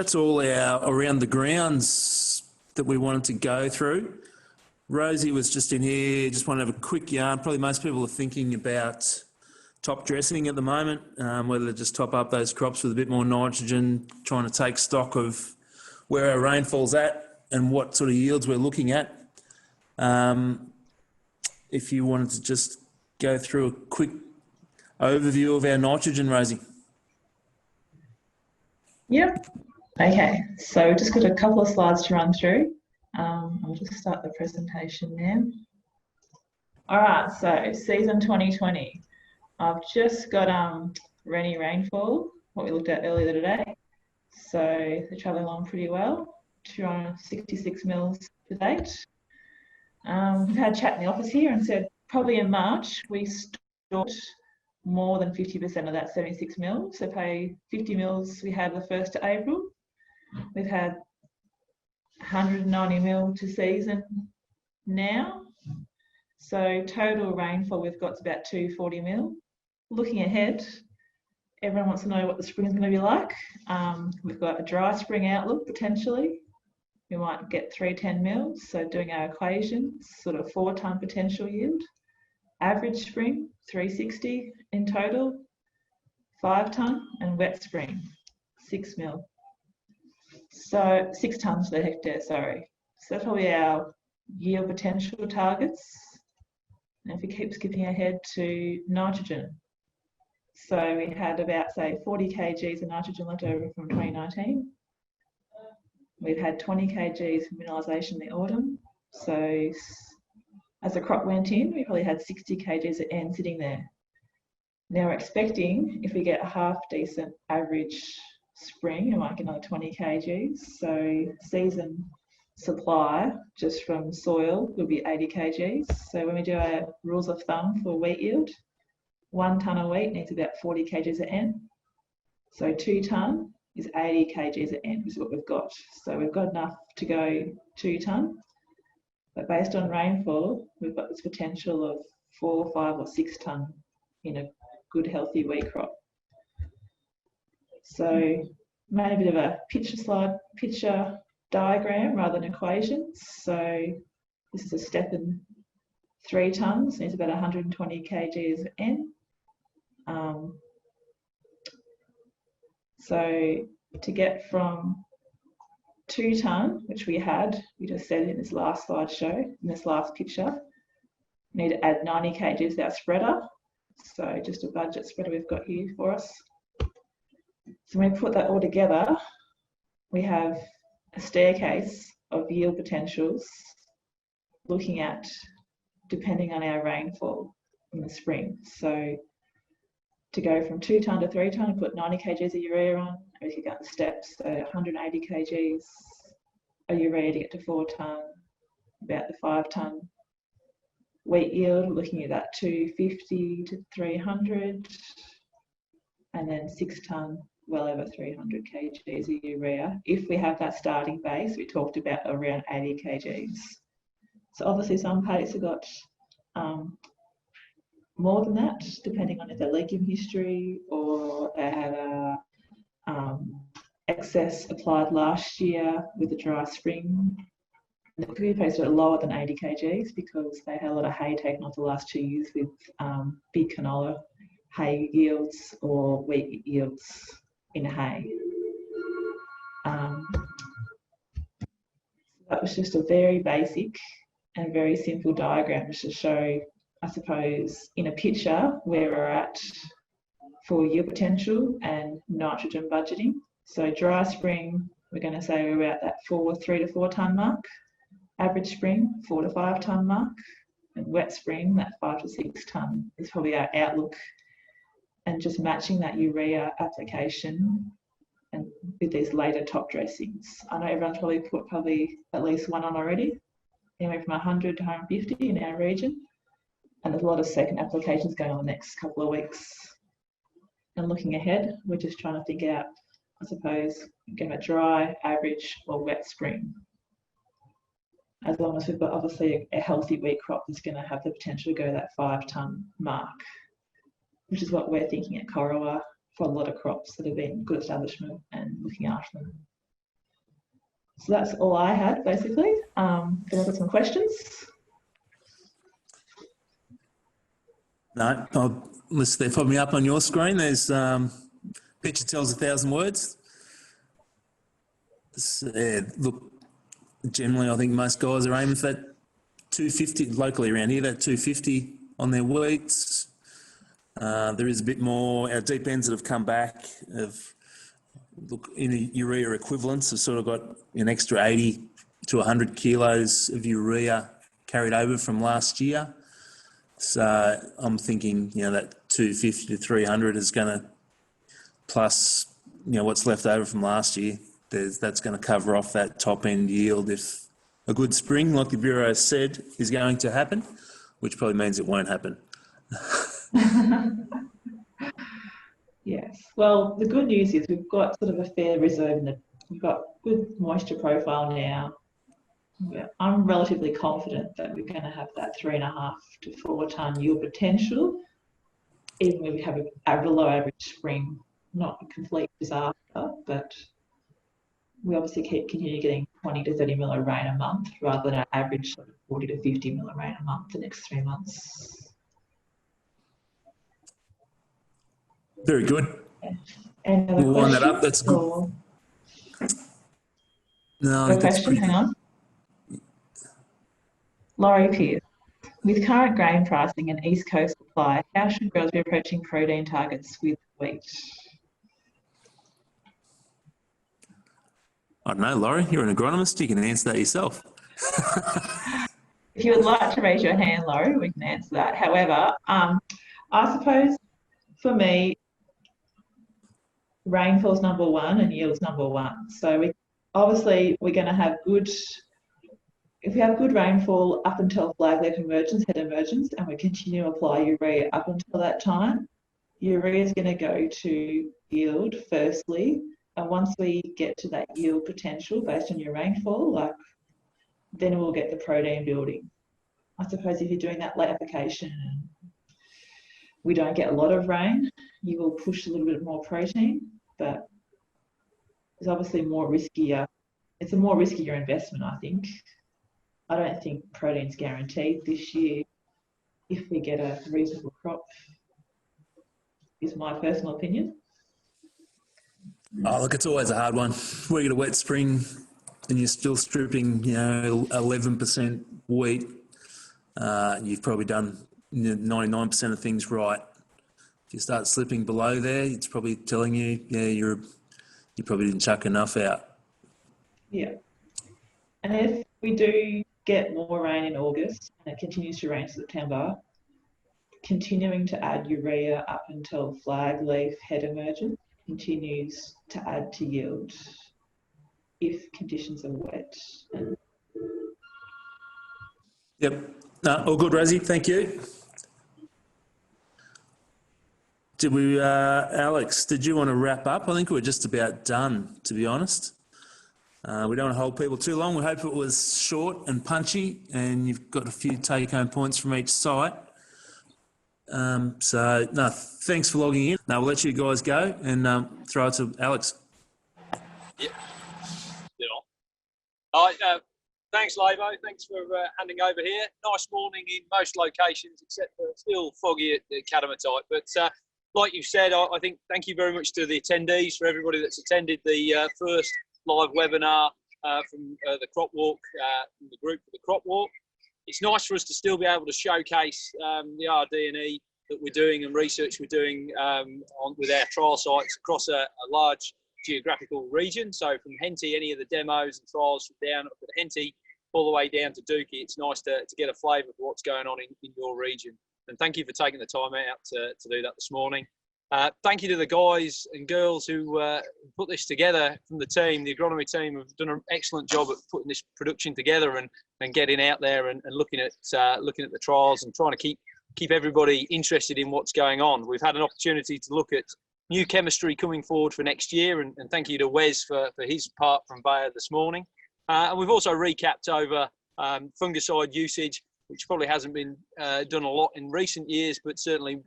that's all our around the grounds that we wanted to go through. Rosie was just in here, just want to have a quick yarn. Probably most people are thinking about top dressing at the moment, whether to just top up those crops with a bit more nitrogen, trying to take stock of where our rainfall's at and what sort of yields we're looking at. If you wanted to just go through a quick overview of our nitrogen, Rosie. Yep. Okay, so just got a couple of slides to run through. I'll just start the presentation now. All right, so season 2020. I've just got rainy rainfall, what we looked at earlier today. So they're travelling along pretty well, 266 mils to date. We've had a chat in the office here and said probably in March we stored more than 50% of that 76 mils. So pay 50 mils we had the 1st of April. We've had 190 mil to season now. So total rainfall we've got is about 240 mil. Looking ahead, everyone wants to know what the spring is going to be like. We've got a dry spring outlook potentially. We might get 310 mils, so doing our equations, sort of 4 tonne potential yield. Average spring, 360 in total, 5 tonne, and wet spring, 6 mil. So 6 tonnes per hectare, sorry. So that's probably our yield potential targets. And if we keep skipping ahead to nitrogen. So we had about, say, 40 kgs of nitrogen left over from 2019. We've had 20 kgs of mineralisation in the autumn. So as the crop went in, we probably had 60 kgs of N sitting there. Now we're expecting, if we get a half decent average spring, we might get another 20 kgs. So season supply just from soil will be 80 kgs. So when we do our rules of thumb for wheat yield, 1 tonne of wheat needs about 40 kgs of N. So 2 tonne is 80 kgs of N, which is what we've got. So we've got enough to go 2 tonne. But based on rainfall, we've got this potential of 4, 5 or 6 tonne in a good healthy wheat crop. So made a bit of a picture diagram rather than equations. So this is a step in 3 tonnes, needs about 120 kgs of N. So to get from 2 tonne, which we just said in this last slideshow, in this last picture, we need to add 90 kgs to our spreader. So just a budget spreader we've got here for us. So when we put that all together, we have a staircase of yield potentials looking at depending on our rainfall in the spring. So to go from 2 tonne to 3 tonne, put 90 kgs of urea on, and we can go the steps. So 180 kgs of urea to get to 4 tonne, about the 5 tonne wheat yield, looking at that 250 to 300, and then 6 tonne, well over 300 kgs of urea. If we have that starting base, we talked about around 80 kgs. So obviously some paddocks have got more than that, depending on if they're legume history or they had a excess applied last year with a dry spring. The clear pads are lower than 80 kgs because they had a lot of hay taken off the last 2 years with big canola hay yields or wheat yields in hay. That was just a very basic and very simple diagram just to show, I suppose, in a picture where we're at for yield potential and nitrogen budgeting. So dry spring, we're going to say we're about that 3 to 4 tonne mark. Average spring, 4 to 5 tonne mark. And wet spring, that 5 to 6 tonne is probably our outlook. And just matching that urea application and with these later top dressings. I know everyone's probably put at least one on already, anywhere from 100 to 150 in our region. And there's a lot of second applications going on the next couple of weeks. And looking ahead, we're just trying to think out, I suppose, getting a dry, average or wet spring. As long as we've got obviously a healthy wheat crop that's going to have the potential to go that 5 tonne mark, which is what we're thinking at Corowa for a lot of crops that have been good establishment and looking after them. So that's all I had, basically. Then I've got some questions. No, unless they're popping up on your screen. There's picture tells 1,000 words. Look, generally, I think most guys are aiming for that 250 locally around here. That 250 on their wheats. There is a bit more. Our deep ends that have come back in a urea equivalents have sort of got an extra 80 to 100 kilos of urea carried over from last year. So I'm thinking, that 250 to 300 is going to, plus, what's left over from last year, that's going to cover off that top end yield if a good spring, like the Bureau said, is going to happen, which probably means it won't happen. Yes. Well, the good news is we've got sort of a fair reserve we've got good moisture profile now. I'm relatively confident that we're going to have that 3.5 to 4 tonne yield potential, even when we have a below average spring. Not a complete disaster, but we obviously continue getting 20 to 30 mil of rain a month rather than our average sort of 40 to 50 mil of rain a month the next 3 months. Very good. And we'll line that up. That's good. No, I think that's pretty hang on. Laurie Pierce, with current grain pricing and East Coast supply, how should growers be approaching protein targets with wheat? I don't know, Laurie, you're an agronomist, you can answer that yourself. If you would like to raise your hand, Laurie, we can answer that. However, I suppose for me, rainfall's number one and yield's number one. So we're going to have good, if we have good rainfall up until flag leaf emergence, head emergence, and we continue to apply urea up until that time, urea is going to go to yield firstly. And once we get to that yield potential based on your rainfall, then we'll get the protein building. I suppose if you're doing that late application and we don't get a lot of rain, you will push a little bit more protein, but it's obviously more riskier. It's a more riskier investment, I think. I don't think protein's guaranteed this year if we get a reasonable crop, is my personal opinion. Oh, look, it's always a hard one. We get a wet spring and you're still stripping, 11% wheat. You've probably done 99% of things right. If you start slipping below there, it's probably telling you, you probably didn't chuck enough out. Yeah. And if we do get more rain in August and it continues to rain in September, continuing to add urea up until flag leaf head emergence continues to add to yield if conditions are wet. Yep. No, all good, Rosie. Thank you. Did we, Alex, did you want to wrap up? I think we're just about done, to be honest. We don't want to hold people too long. We hope it was short and punchy and you've got a few take-home points from each site. Thanks for logging in. Now we'll let you guys go and throw it to Alex. Yeah. All right. Thanks, Labo. Thanks for handing over here. Nice morning in most locations, except for still foggy at the Catamatite. But like you've said, I think thank you very much to the attendees, for everybody that's attended the first live webinar from the crop walk, from the group for the crop walk. It's nice for us to still be able to showcase the RD&E that we're doing and research we're doing with our trial sites across a large geographical region. So from Henty, any of the demos and trials from down at Henty all the way down to Dookie, it's nice to get a flavour for what's going on in your region. And thank you for taking the time out to do that this morning. Thank you to the guys and girls who put this together from the team. The agronomy team have done an excellent job at putting this production together and getting out there and looking at the trials and trying to keep everybody interested in what's going on. We've had an opportunity to look at new chemistry coming forward for next year, and thank you to Wes for his part from Bayer this morning. And we've also recapped over fungicide usage, which probably hasn't been done a lot in recent years, but certainly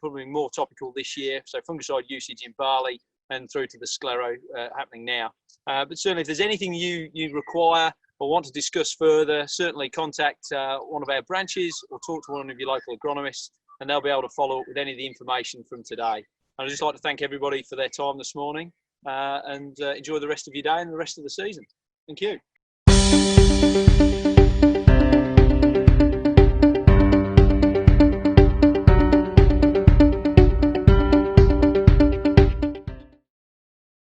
probably more topical this year. So fungicide usage in barley and through to the sclero happening now. But certainly, if there's anything you require or want to discuss further, certainly contact one of our branches or talk to one of your local agronomists, and they'll be able to follow up with any of the information from today. I'd just like to thank everybody for their time this morning, and enjoy the rest of your day and the rest of the season. Thank you.